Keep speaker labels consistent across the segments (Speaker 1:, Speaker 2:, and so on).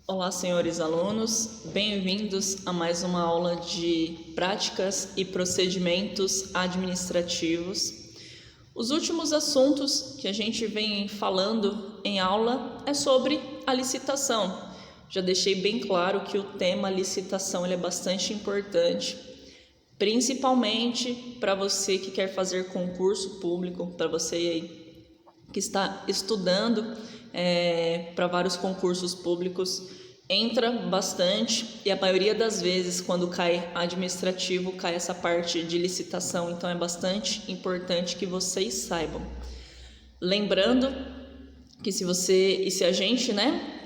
Speaker 1: Olá, senhores alunos, bem-vindos a mais uma aula de práticas e procedimentos administrativos. Os últimos assuntos que a gente vem falando em aula é sobre a licitação. Já deixei bem claro que o tema licitação ele é bastante importante, principalmente para você que quer fazer concurso público, para você aí que está estudando para vários concursos públicos, entra bastante e a maioria das vezes quando cai administrativo, cai essa parte de licitação, então é bastante importante que vocês saibam. Lembrando que se a gente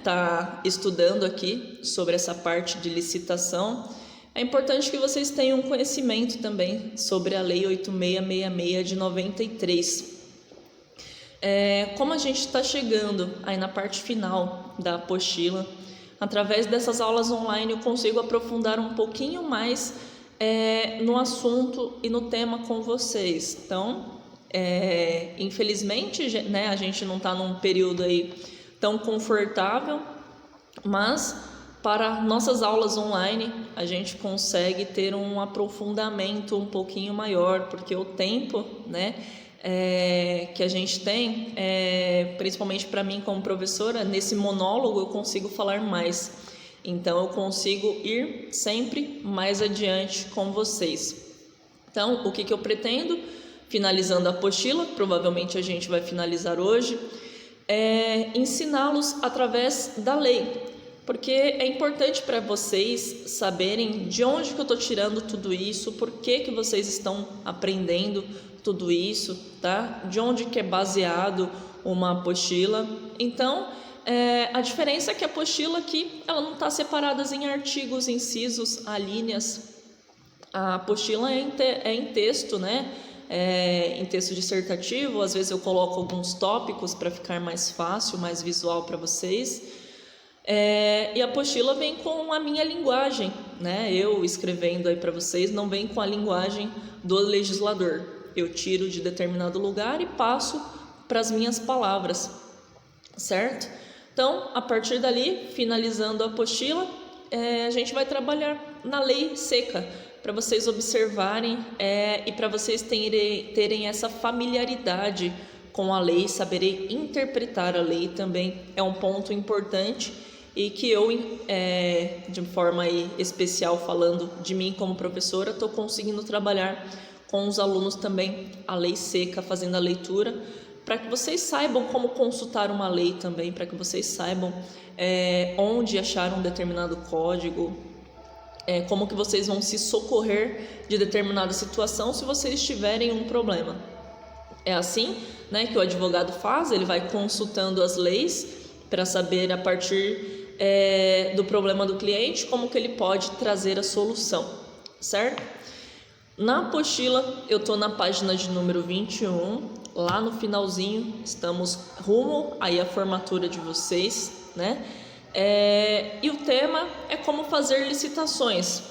Speaker 1: tá estudando aqui sobre essa parte de licitação, é importante que vocês tenham conhecimento também sobre a Lei 8666 de 93. Como a gente está chegando aí na parte final da apostila, através dessas aulas online eu consigo aprofundar um pouquinho mais no assunto e no tema com vocês. Então, infelizmente, a gente não está num período aí tão confortável, mas para nossas aulas online a gente consegue ter um aprofundamento um pouquinho maior, porque o tempo, que a gente tem, principalmente para mim como professora, nesse monólogo eu consigo falar mais, então eu consigo ir sempre mais adiante com vocês. Então, o que eu pretendo, finalizando a apostila, provavelmente a gente vai finalizar hoje, ensiná-los através da lei, porque é importante para vocês saberem de onde que eu estou tirando tudo isso, por que vocês estão aprendendo tudo isso, tá? De onde que é baseado uma apostila. Então, a diferença é que a apostila aqui, ela não está separada em artigos, incisos, alíneas. A apostila é em texto, em texto dissertativo. Às vezes eu coloco alguns tópicos para ficar mais fácil, mais visual para vocês. E a apostila vem com a minha linguagem, Eu escrevendo aí para vocês, não vem com a linguagem do legislador. Eu tiro de determinado lugar e passo para as minhas palavras, certo? Então, a partir dali, finalizando a apostila, a gente vai trabalhar na lei seca, para vocês observarem e para vocês terem essa familiaridade com a lei, saberem interpretar a lei também é um ponto importante e que eu, de forma aí especial, falando de mim como professora, estou conseguindo trabalhar com os alunos também a lei seca, fazendo a leitura, para que vocês saibam como consultar uma lei também, para que vocês saibam onde achar um determinado código, como que vocês vão se socorrer de determinada situação se vocês tiverem um problema. É assim, que o advogado faz, ele vai consultando as leis para saber a partir do problema do cliente como que ele pode trazer a solução, certo? Na apostila, eu estou na página de número 21, lá no finalzinho, estamos rumo aí à formatura de vocês, e o tema é como fazer licitações.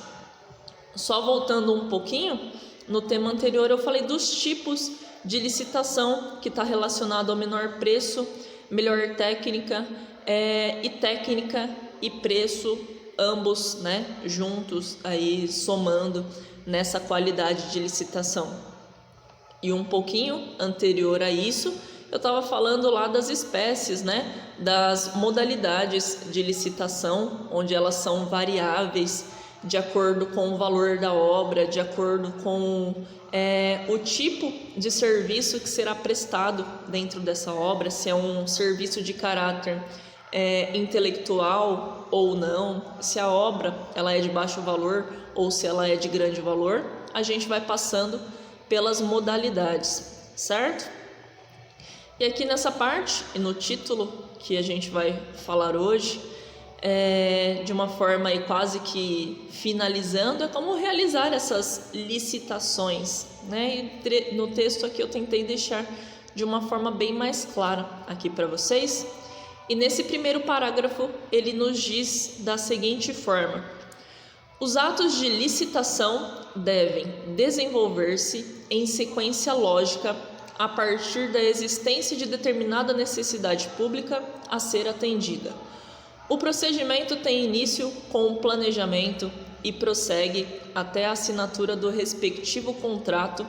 Speaker 1: Só voltando um pouquinho, no tema anterior eu falei dos tipos de licitação, que está relacionado ao menor preço, melhor técnica, e técnica e preço, ambos, juntos, aí somando nessa qualidade de licitação. E um pouquinho anterior a isso, eu estava falando lá das espécies, das modalidades de licitação, onde elas são variáveis de acordo com o valor da obra, de acordo com o tipo de serviço que será prestado dentro dessa obra, se é um serviço de caráter intelectual ou não, se a obra ela é de baixo valor ou se ela é de grande valor. A gente vai passando pelas modalidades, certo? E aqui nessa parte, e no título que a gente vai falar hoje, de uma forma aí quase que finalizando, é como realizar essas licitações, E no texto aqui eu tentei deixar de uma forma bem mais clara aqui para vocês. E nesse primeiro parágrafo ele nos diz da seguinte forma: os atos de licitação devem desenvolver-se em sequência lógica a partir da existência de determinada necessidade pública a ser atendida, O procedimento tem início com o planejamento e prossegue até a assinatura do respectivo contrato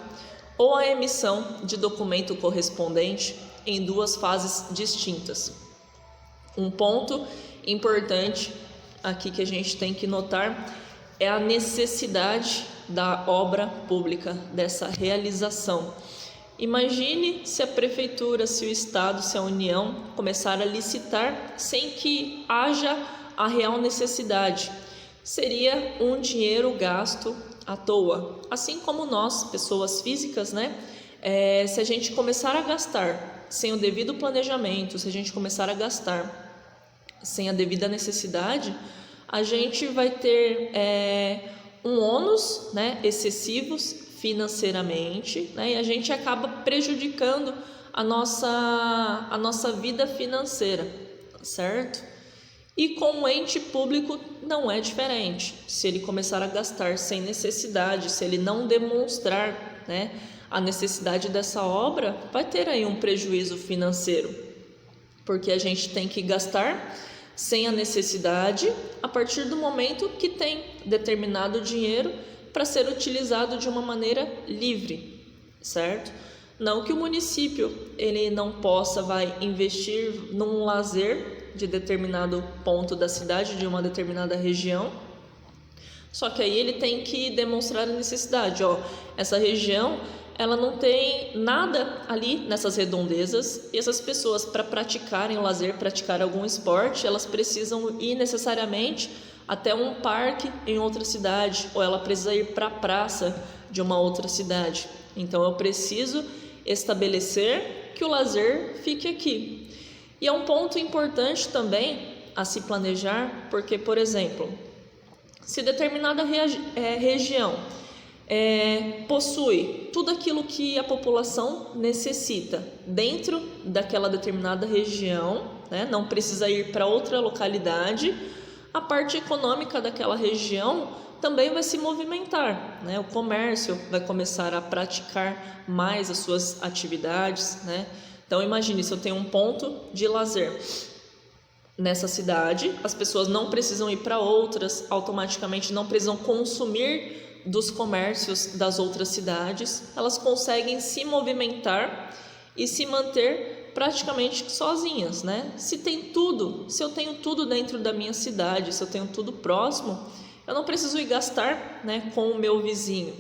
Speaker 1: ou a emissão de documento correspondente em duas fases distintas. Um ponto importante aqui que a gente tem que notar é a necessidade da obra pública, dessa realização. Imagine se a prefeitura, se o estado, se a União começar a licitar sem que haja a real necessidade. Seria um dinheiro gasto à toa. Assim como nós, pessoas físicas, se a gente começar a gastar sem o devido planejamento, se a gente começar a gastar sem a devida necessidade, a gente vai ter um ônus, excessivos financeiramente, e a gente acaba prejudicando a nossa vida financeira, certo? E com o ente público não é diferente. Se ele começar a gastar sem necessidade, se ele não demonstrar, a necessidade dessa obra, vai ter aí um prejuízo financeiro, porque a gente tem que gastar sem a necessidade a partir do momento que tem determinado dinheiro para ser utilizado de uma maneira livre, certo? Não que o município ele não possa investir num lazer de determinado ponto da cidade, de uma determinada região, só que aí ele tem que demonstrar a necessidade. Essa região ela não tem nada ali nessas redondezas, e essas pessoas, para praticarem o lazer, praticar algum esporte, elas precisam ir necessariamente até um parque em outra cidade, ou ela precisa ir para a praça de uma outra cidade. Então eu preciso estabelecer que o lazer fique aqui. E é um ponto importante também a se planejar, porque, por exemplo, se determinada região possui tudo aquilo que a população necessita dentro daquela determinada região, não precisa ir para outra localidade, a parte econômica daquela região também vai se movimentar, o comércio vai começar a praticar mais as suas atividades, Então imagine, se eu tenho um ponto de lazer nessa cidade, as pessoas não precisam ir para outras, automaticamente não precisam consumir dos comércios das outras cidades, elas conseguem se movimentar e se manter praticamente sozinhas, Se eu tenho tudo dentro da minha cidade, se eu tenho tudo próximo, eu não preciso ir gastar, com o meu vizinho.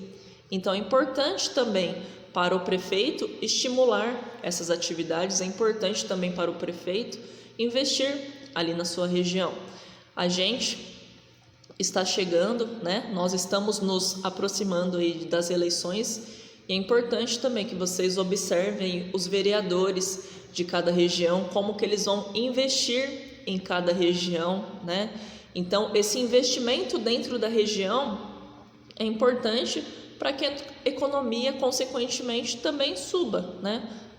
Speaker 1: Então é importante também para o prefeito estimular essas atividades, é importante também para o prefeito investir ali na sua região. A gente está chegando, Nós estamos nos aproximando aí das eleições, e é importante também que vocês observem os vereadores de cada região, como que eles vão investir em cada região, Então, esse investimento dentro da região é importante para que a economia, consequentemente, também suba,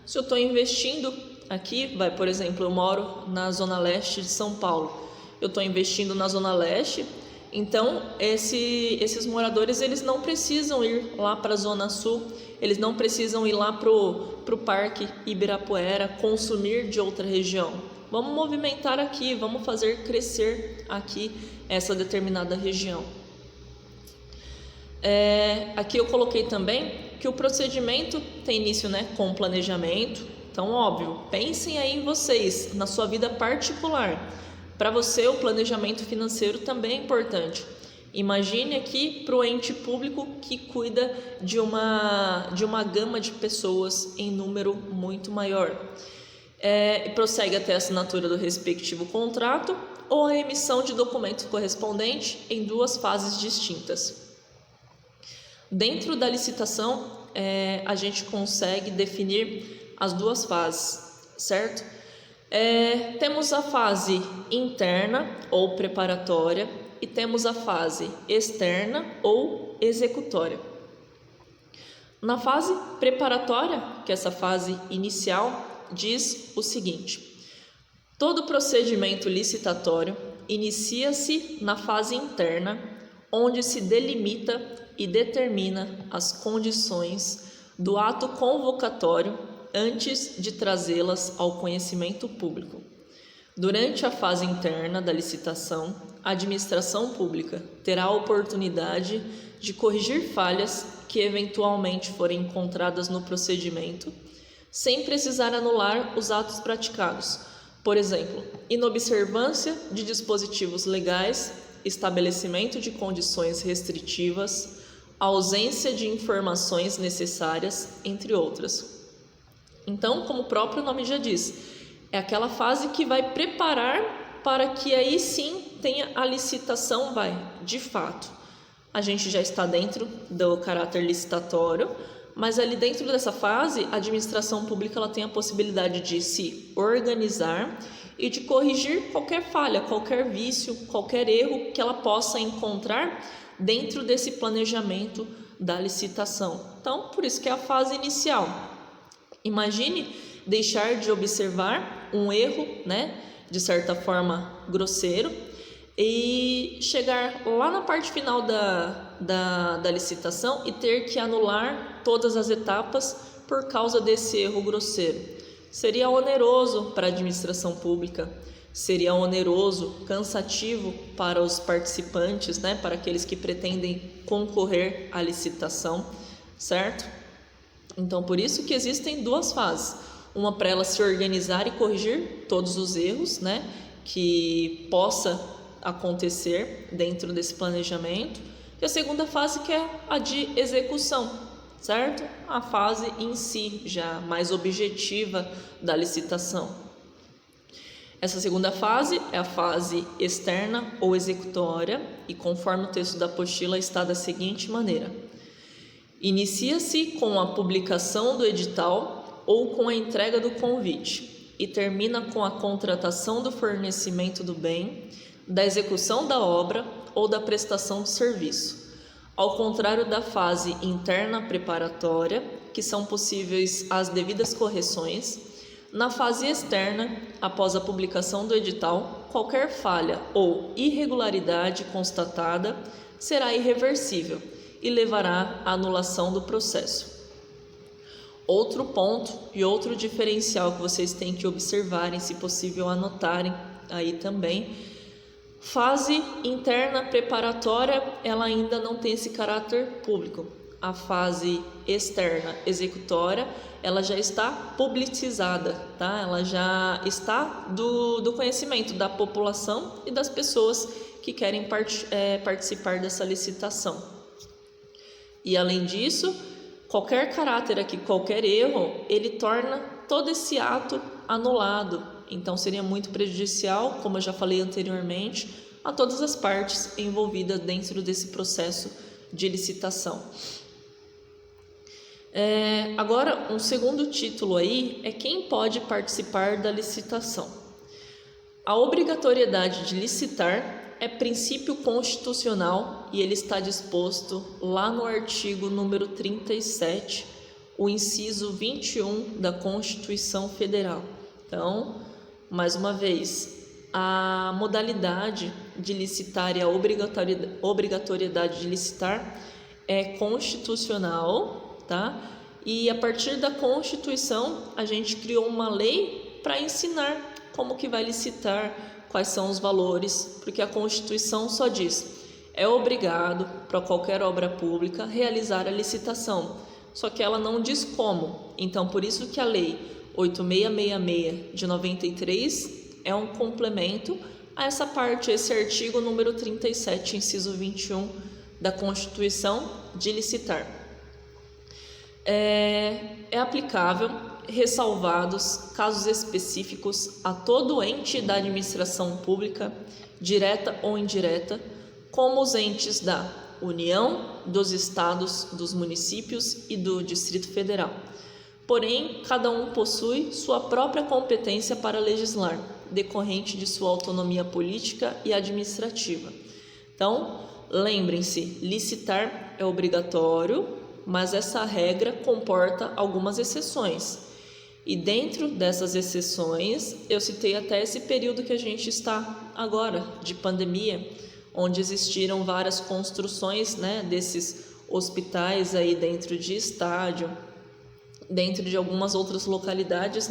Speaker 1: Se eu estou investindo aqui, por exemplo, eu moro na Zona Leste de São Paulo, eu estou investindo na Zona Leste, então esses moradores eles não precisam ir lá para a Zona Sul, eles não precisam ir lá para o Parque Ibirapuera consumir de outra região. Vamos movimentar aqui, vamos fazer crescer aqui essa determinada região. Aqui eu coloquei também que o procedimento tem início com o planejamento. Então, óbvio, pensem aí em vocês, na sua vida particular. Para você, o planejamento financeiro também é importante. Imagine aqui para o ente público que cuida de uma gama de pessoas em número muito maior. E prossegue até a assinatura do respectivo contrato ou a emissão de documento correspondente em duas fases distintas. Dentro da licitação, a gente consegue definir as duas fases, certo? Temos a fase interna ou preparatória e temos a fase externa ou executória. Na fase preparatória, que é essa fase inicial, diz o seguinte: todo procedimento licitatório inicia-se na fase interna, onde se delimita e determina as condições do ato convocatório antes de trazê-las ao conhecimento público. Durante a fase interna da licitação, a administração pública terá a oportunidade de corrigir falhas que eventualmente forem encontradas no procedimento, sem precisar anular os atos praticados. Por exemplo, inobservância de dispositivos legais, estabelecimento de condições restritivas, ausência de informações necessárias, entre outras. Então, como o próprio nome já diz, é aquela fase que vai preparar para que aí sim tenha a licitação, de fato. A gente já está dentro do caráter licitatório, mas ali dentro dessa fase, a administração pública ela tem a possibilidade de se organizar e de corrigir qualquer falha, qualquer vício, qualquer erro que ela possa encontrar dentro desse planejamento da licitação. Então, por isso que é a fase inicial. Imagine deixar de observar um erro, de certa forma grosseiro, e chegar lá na parte final da licitação e ter que anular todas as etapas por causa desse erro grosseiro. Seria oneroso para a administração pública, seria oneroso, cansativo para os participantes, para aqueles que pretendem concorrer à licitação, certo? Então, por isso que existem duas fases. Uma para ela se organizar e corrigir todos os erros, que possa acontecer dentro desse planejamento. E a segunda fase que é a de execução, certo? A fase em si, já mais objetiva da licitação. Essa segunda fase é a fase externa ou executória e conforme o texto da apostila está da seguinte maneira: inicia-se com a publicação do edital ou com a entrega do convite e termina com a contratação do fornecimento do bem, da execução da obra ou da prestação do serviço. Ao contrário da fase interna preparatória, que são possíveis as devidas correções, na fase externa, após a publicação do edital, qualquer falha ou irregularidade constatada será irreversível e levará à anulação do processo. Outro ponto e outro diferencial que vocês têm que observarem, se possível anotarem aí também, fase interna preparatória, ela ainda não tem esse caráter público. A fase externa executória, ela já está publicizada, Ela já está do conhecimento da população e das pessoas que querem participar dessa licitação. E além disso, qualquer caráter aqui, qualquer erro, ele torna todo esse ato anulado. Então seria muito prejudicial, como eu já falei anteriormente, a todas as partes envolvidas dentro desse processo de licitação. Agora, um segundo título aí é quem pode participar da licitação. A obrigatoriedade de licitar é princípio constitucional e ele está disposto lá no artigo número 37, o inciso 21 da Constituição Federal. Então, mais uma vez, a modalidade de licitar e a obrigatoriedade de licitar é constitucional, E a partir da Constituição, a gente criou uma lei para ensinar como que vai licitar, quais são os valores, porque a Constituição só diz: é obrigado para qualquer obra pública realizar a licitação, só que ela não diz como. Então, por isso que a Lei 8666 de 93 é um complemento a essa parte, esse artigo número 37, inciso 21 da Constituição, de licitar. É aplicável, ressalvados casos específicos, a todo ente da administração pública, direta ou indireta, como os entes da União, dos estados, dos municípios e do Distrito Federal. Porém, cada um possui sua própria competência para legislar, decorrente de sua autonomia política e administrativa. Então, lembrem-se, licitar é obrigatório, mas essa regra comporta algumas exceções. E dentro dessas exceções, eu citei até esse período que a gente está agora, de pandemia, onde existiram várias construções, desses hospitais aí dentro de estádio, dentro de algumas outras localidades,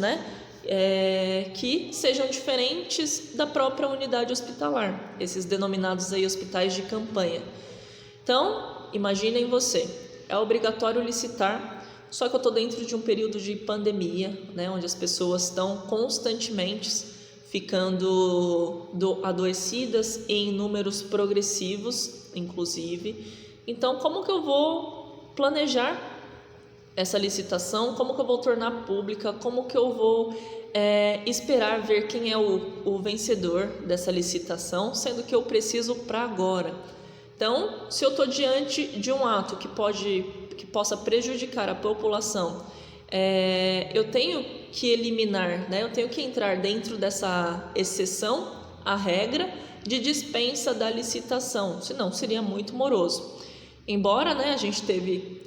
Speaker 1: que sejam diferentes da própria unidade hospitalar, esses denominados aí hospitais de campanha. Então, imaginem você, é obrigatório licitar, só que eu estou dentro de um período de pandemia, né, onde as pessoas estão constantemente ficando adoecidas em números progressivos, inclusive. Então, como que eu vou planejar essa licitação? Como que eu vou tornar pública? Como que eu vou esperar ver quem é o vencedor dessa licitação, sendo que eu preciso para agora? Então, se eu estou diante de um ato que possa prejudicar a população, eu tenho que eliminar, né? Eu tenho que entrar dentro dessa exceção à regra de dispensa da licitação, senão seria muito moroso. Embora, né, a gente teve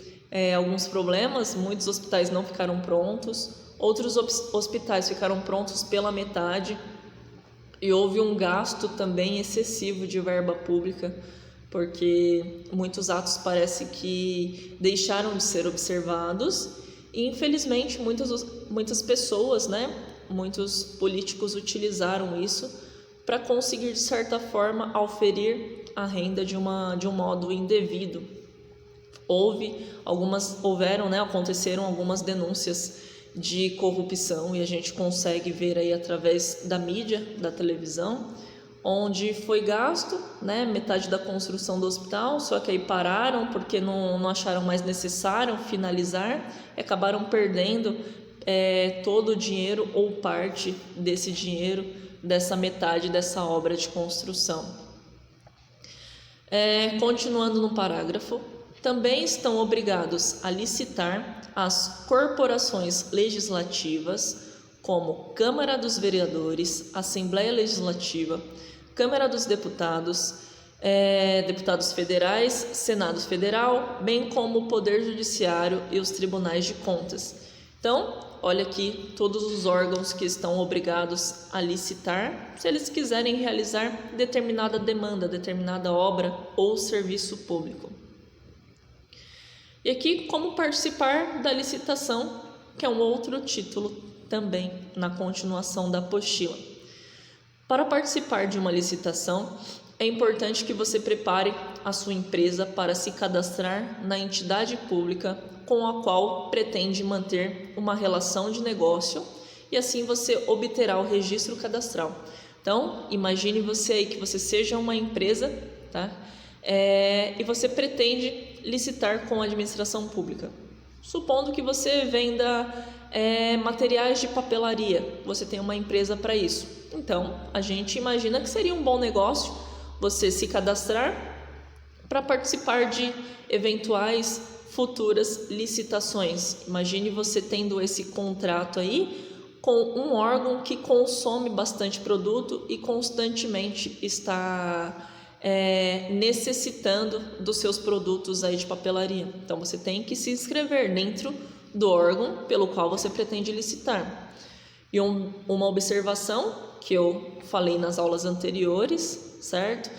Speaker 1: alguns problemas, muitos hospitais não ficaram prontos, outros hospitais ficaram prontos pela metade e houve um gasto também excessivo de verba pública, porque muitos atos parece que deixaram de ser observados e infelizmente muitas pessoas, né, muitos políticos utilizaram isso para conseguir de certa forma auferir a renda de um modo indevido. Aconteceram algumas denúncias de corrupção e a gente consegue ver aí através da mídia, da televisão, onde foi gasto, né, metade da construção do hospital, só que aí pararam porque não acharam mais necessário finalizar e acabaram perdendo todo o dinheiro ou parte desse dinheiro, dessa metade dessa obra de construção. Continuando no parágrafo, também estão obrigados a licitar as corporações legislativas, como Câmara dos Vereadores, Assembleia Legislativa, Câmara dos Deputados, deputados federais, Senado Federal, bem como o Poder Judiciário e os Tribunais de Contas. Então, olha aqui todos os órgãos que estão obrigados a licitar, se eles quiserem realizar determinada demanda, determinada obra ou serviço público. E aqui, como participar da licitação, que é um outro título também na continuação da apostila. Para participar de uma licitação, é importante que você prepare a sua empresa para se cadastrar na entidade pública com a qual pretende manter uma relação de negócio e assim você obterá o registro cadastral. Então, imagine você aí que você seja uma empresa, tá? E você pretende licitar com a administração pública. Supondo que você venda materiais de papelaria, você tem uma empresa para isso. Então, a gente imagina que seria um bom negócio você se cadastrar para participar de eventuais futuras licitações. Imagine você tendo esse contrato aí com um órgão que consome bastante produto e constantemente está necessitando dos seus produtos aí de papelaria. Então você tem que se inscrever dentro do órgão pelo qual você pretende licitar. E uma observação que eu falei nas aulas anteriores, certo?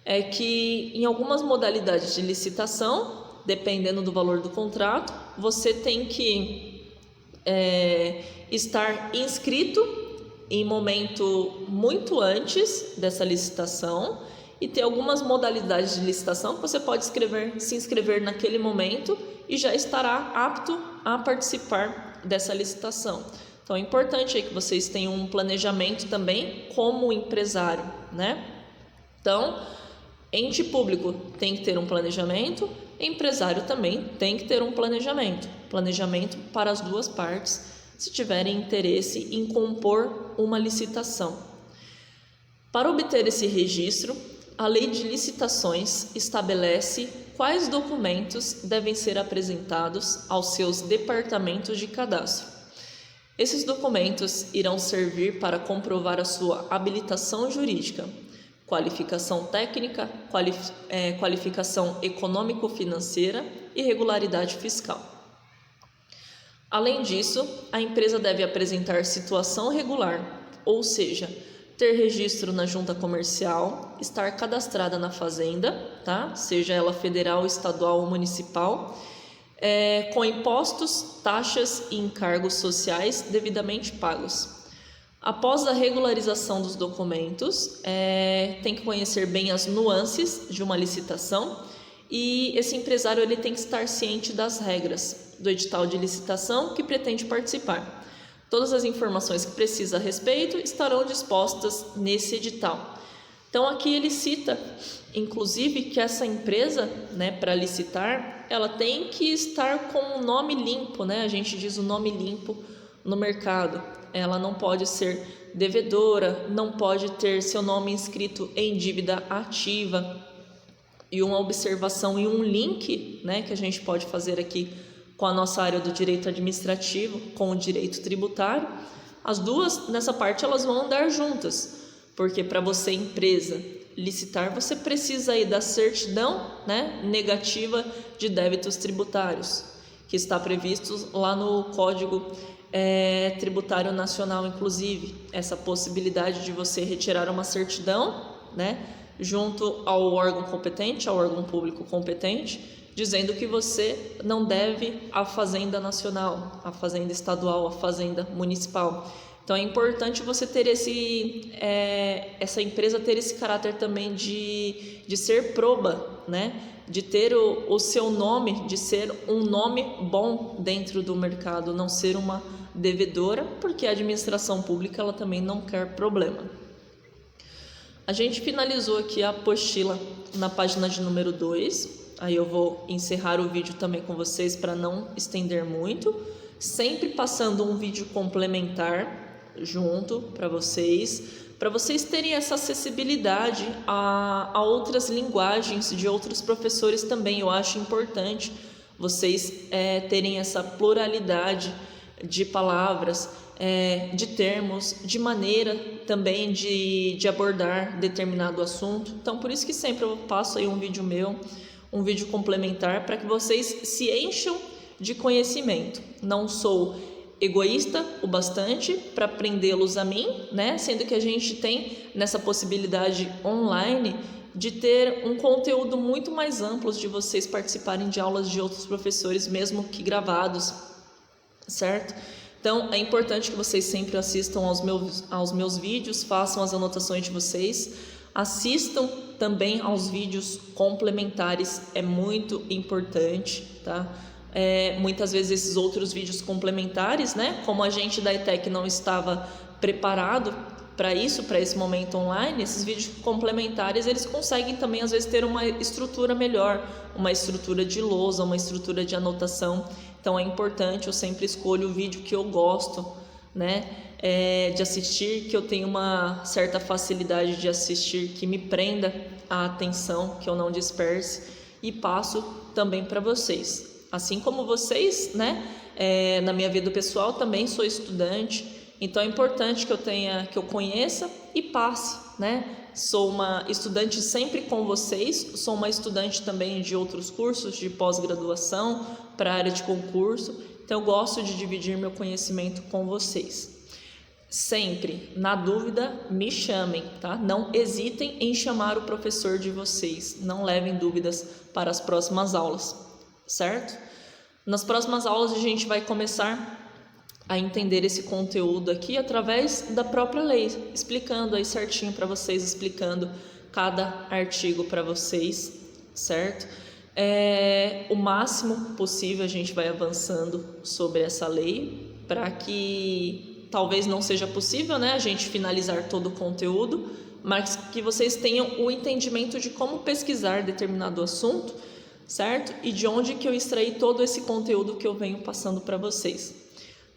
Speaker 1: É que em algumas modalidades de licitação, dependendo do valor do contrato, você tem que estar inscrito em momento muito antes dessa licitação. E tem algumas modalidades de licitação que você pode se inscrever naquele momento e já estará apto a participar dessa licitação. Então é importante aí que vocês tenham um planejamento também como empresário, né? Então, ente público tem que ter um planejamento, empresário também tem que ter um planejamento para as duas partes, se tiverem interesse em compor uma licitação. Para obter esse registro, a Lei de Licitações estabelece quais documentos devem ser apresentados aos seus departamentos de cadastro. Esses documentos irão servir para comprovar a sua habilitação jurídica, qualificação técnica, qualificação econômico-financeira e regularidade fiscal. Além disso, a empresa deve apresentar situação regular, ou seja, ter registro na junta comercial, estar cadastrada na fazenda, tá? Seja ela federal, estadual ou municipal, com impostos, taxas e encargos sociais devidamente pagos. Após a regularização dos documentos, tem que conhecer bem as nuances de uma licitação e esse empresário ele tem que estar ciente das regras do edital de licitação que pretende participar. Todas as informações que precisa a respeito estarão dispostas nesse edital. Então aqui ele cita, inclusive, que essa empresa, para licitar, ela tem que estar com o nome limpo, A gente diz o nome limpo no mercado. Ela não pode ser devedora, não pode ter seu nome inscrito em dívida ativa. E uma observação e um link, que a gente pode fazer aqui com a nossa área do direito administrativo, com o direito tributário, as duas, nessa parte, elas vão andar juntas, porque para você, empresa, licitar, você precisa aí da certidão, negativa de débitos tributários, que está previsto lá no Código Tributário Nacional, inclusive, essa possibilidade de você retirar uma certidão, junto ao órgão competente, ao órgão público competente, dizendo que você não deve à Fazenda Nacional, à Fazenda Estadual, à Fazenda Municipal. Então é importante você ter essa empresa ter esse caráter também de ser proba, de ter o seu nome, de ser um nome bom dentro do mercado, não ser uma devedora, porque a administração pública ela também não quer problema. A gente finalizou aqui a apostila na página de número 2. Aí eu vou encerrar o vídeo também com vocês para não estender muito, sempre passando um vídeo complementar junto para vocês terem essa acessibilidade a outras linguagens de outros professores também. Eu acho importante vocês terem essa pluralidade de palavras, de termos, de maneira também de abordar determinado assunto. Então, por isso que sempre eu passo aí um vídeo meu, um vídeo complementar, para que vocês se encham de conhecimento. Não sou egoísta o bastante para prendê-los a mim, Sendo que a gente tem nessa possibilidade online de ter um conteúdo muito mais amplo, de vocês participarem de aulas de outros professores, mesmo que gravados, certo? Então, é importante que vocês sempre assistam aos meus vídeos, façam as anotações de vocês, assistam também aos vídeos complementares, é muito importante, tá? Muitas vezes esses outros vídeos complementares, como a gente da ETEC não estava preparado para isso, para esse momento online, esses vídeos complementares, eles conseguem também às vezes ter uma estrutura melhor, uma estrutura de lousa, uma estrutura de anotação. Então é importante, eu sempre escolho o vídeo que eu gosto, de assistir, que eu tenho uma certa facilidade de assistir, que me prenda a atenção, que eu não disperse, e passo também para vocês. Assim como vocês, na minha vida pessoal também sou estudante, então é importante que eu conheça e passe, Sou uma estudante sempre com vocês, sou uma estudante também de outros cursos de pós-graduação para a área de concurso, então eu gosto de dividir meu conhecimento com vocês. Sempre, na dúvida, me chamem, tá? Não hesitem em chamar o professor de vocês, não levem dúvidas para as próximas aulas, certo? Nas próximas aulas a gente vai começar a entender esse conteúdo aqui através da própria lei, explicando aí certinho para vocês, explicando cada artigo para vocês, certo? O máximo possível a gente vai avançando sobre essa lei, para que talvez não seja possível, a gente finalizar todo o conteúdo, mas que vocês tenham o entendimento de como pesquisar determinado assunto, certo? E de onde que eu extraí todo esse conteúdo que eu venho passando para vocês.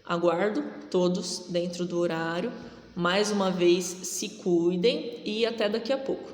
Speaker 1: Aguardo todos dentro do horário. Mais uma vez, se cuidem e até daqui a pouco.